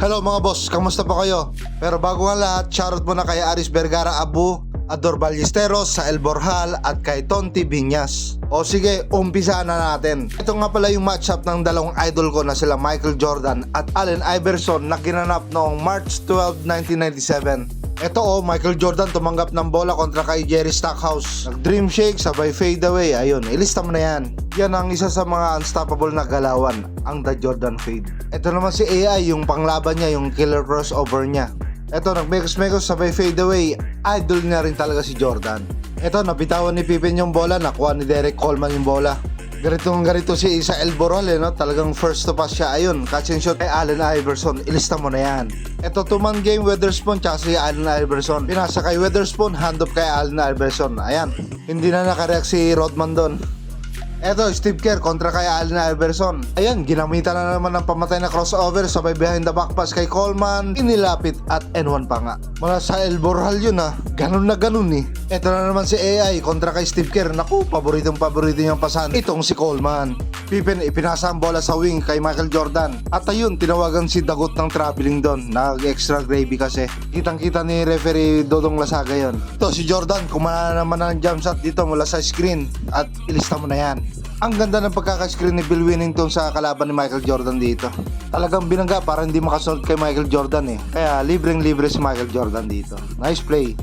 Hello mga boss, kamusta po kayo? Pero bago nga lahat, shoutout muna kay Aris Vergara Abu, Ador Ballesteros, sa El Borjal at kay Tonti Viñas. O sige, umpisa na natin. Ito nga pala yung matchup ng dalawang idol ko na sila Michael Jordan at Allen Iverson na ginanap noong March 12, 1997. Ito Michael Jordan tumanggap ng bola kontra kay Jerry Stackhouse. Nag-dream shake, sabay fade away. Ayun, ilista mo na yan. Yan ang isa sa mga unstoppable na galawan, ang The Jordan Fade. Ito naman si AI, yung panglaban niya, yung killer crossover niya. Ito, nagmekos-mekos, sabay fade away. Idol niya rin talaga si Jordan. Ito, napitawan ni Pippen yung bola, nakuha ni Derek Coleman yung bola. Ganito si Isa El Borjal no? Talagang first to pass siya. Ayun, catch and shoot kay Allen Iverson. Ilista mo na yan. Ito, 2-man game, Weatherspoon tsaka si Allen Iverson. Pinasa kay Weatherspoon, hand off kay Allen Iverson. Ayan, hindi na nakareact si Rodman doon. Eto, Steve Kerr kontra kay Allen Iverson. Ayan, ginamitan na naman ng pamatay na crossover, sabay behind the back pass kay Coleman, inilapit at N1 pa nga. Mula sa El Borjal yun ganun na ganun eh. Eto na naman si AI kontra kay Steve Kerr. Naku, paborito niyang pasan, itong si Coleman. Pippen ipinasa ang bola sa wing kay Michael Jordan. At ayun, tinawagan si Dagot ng traveling doon. Nag-extra gravy kasi. Kitang-kita ni referee Dodong Lasaga yun. Ito si Jordan, kumana naman ng jump shot dito mula sa screen at ilista mo na yan. Ang ganda ng pagkaka-screen ni Bill Winnington sa kalaban ni Michael Jordan dito. Talagang binangga para hindi makasunod kay Michael Jordan eh. Kaya libreng-libre si Michael Jordan dito. Nice play.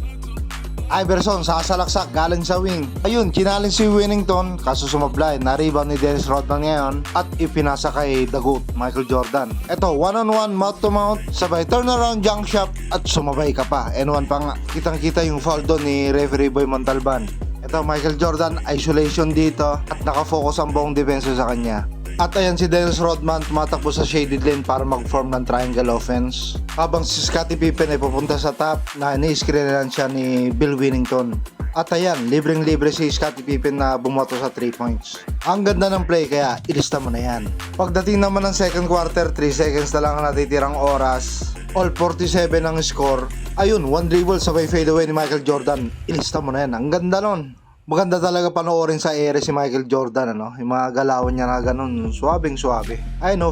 Iverson sasalaksak galing sa wing. Ayun, kinalin si Winnington kaso sumablay. Na-rebound ni Dennis Rodman ngayon at ipinasa kay The GOAT, Michael Jordan. Ito, one-on-one, mouth-to-mouth, sabay turnaround junk shot at sumabay ka pa. N1 pa nga. Kitang-kita yung foul doon ni referee Boy Montalban. Ito, Michael Jordan, isolation dito at nakafocus ang buong depensa sa kanya. At ayan si Dennis Rodman tumatakbo sa shaded lane para mag-form ng triangle offense. Habang si Scottie Pippen ay pupunta sa top na ni-screenan siya ni Bill Winnington. At ayan, libreng-libre si Scottie Pippen na bumoto sa 3 points. Ang ganda ng play kaya ilista mo na yan. Pagdating naman ng second quarter, 3 seconds na lang ang natitirang oras. All 47 ang score. Ayun, one dribble sabay fade away ni Michael Jordan. Ilista mo na yan. Ang ganda nun. Maganda talaga panoorin sa ere si Michael Jordan, yung mga galawan niya na ganun, suwabing-suwabe.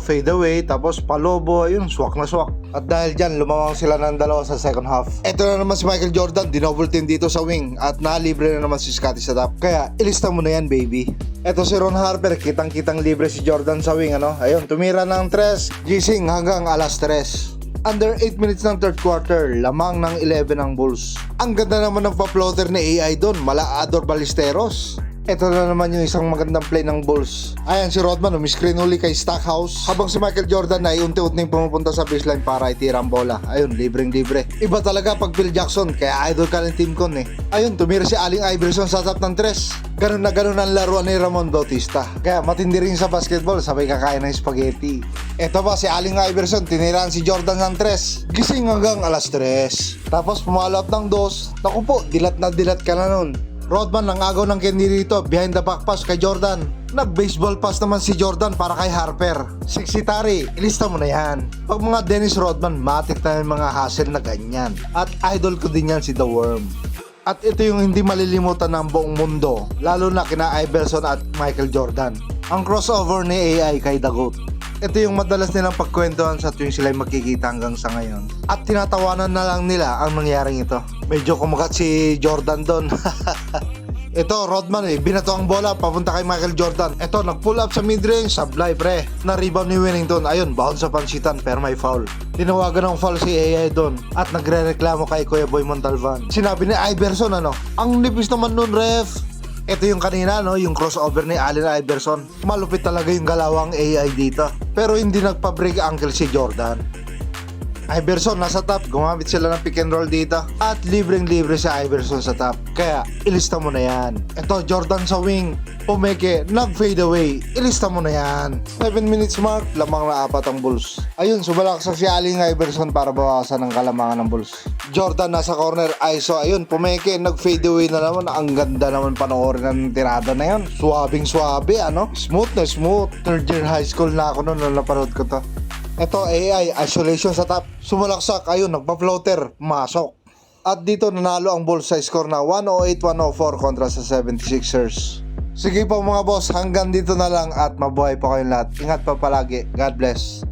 Fade away, tapos palobo, ayun, swak na swak. At dahil dyan, lumamang sila ng dalawa sa second half. Ito na naman si Michael Jordan, dinoble team dito sa wing, at nalibre na naman si Scottie sa top. Kaya, ilista mo na yan, baby. Ito si Ron Harper, kitang-kitang libre si Jordan sa wing, Ayun, tumira ng 3, gising hanggang alas 3. Under 8 minutes ng third quarter, lamang ng 11 ang Bulls. Ang ganda naman ng pa-floater ni AI doon, mala Ador Ballesteros. Ito na naman yung isang magandang play ng Bulls. Ayan si Rodman, umiscreen uli kay Stackhouse. Habang si Michael Jordan ay unti-unting pumupunta sa baseline para itira ang bola. Ayun, libreng-libre. Iba talaga pag Phil Jackson, kaya idol ka ng team con eh. Ayun, tumira si Allen Iverson sa top ng 3. Ganun na ganun ang laruan ni Ramon Bautista. Kaya matindi rin sa basketball, sabay kakain ng spaghetti. Ito pa si Allen Iverson, tiniraan si Jordan ng 3. Gising hanggang alas 3. Tapos pumalap ng 2. Naku po, dilat na dilat ka na nun. Rodman ang agaw ng candy dito, behind the back pass kay Jordan. Nag-baseball pass naman si Jordan para kay Harper. Sexy Tari, ilista mo na yan. Pag mga Dennis Rodman, matik na yung mga hustle na ganyan. At idol ko din yan si The Worm. At ito yung hindi malilimutan ng buong mundo, lalo na kina Iverson at Michael Jordan. Ang crossover ni AI kay The GOAT. Ito yung madalas nilang pagkwentuhan sa tuwing sila'y magkikita hanggang sa ngayon. At tinatawanan na lang nila ang nangyaring ito. Medyo kumagat si Jordan doon. Ito, Rodman binato ang bola papunta kay Michael Jordan. Ito, nag-pull up sa mid-range, sablay pre. Na-rebound ni Winnington. Ayun, bounce sa pansitan pero may foul. Tinawagan ng foul si AI doon at nagre-reklamo kay Kuya Boy Montalban. Sinabi ni Iverson ang nipis naman nun ref. Ito yung kanina yung crossover ni Allen Iverson. Malupit talaga yung galawang AI dito. Pero hindi nagpa-break ankle si Jordan. Iverson nasa top, gumamit sila ng pick and roll dito. At libreng-libre si Iverson sa top. Kaya ilista mo na yan. Ito Jordan sa wing, pumeke, nag-fade away. Ilista mo na yan. 7 minutes mark, lamang na 4 ang Bulls. Ayun, sumalaksak si Allen Iverson para bawasan ang kalamangan ng Bulls. Jordan nasa corner, ISO, ayun, pumeke, nag-fade away na naman. Ang ganda naman panoorin ng tirada na yan. Suwabing-suwabe, Smooth na smooth. Third year high school na ako noon napanood ko to. Ito AI, isolation sa top. Sumalaksak, ayun, nagpa-floater, masok. At dito nanalo ang Bulls sa score na 108-104 kontra sa 76ers. Sige po mga boss, hanggang dito na lang at mabuhay po kayong lahat. Ingat pa palagi. God bless.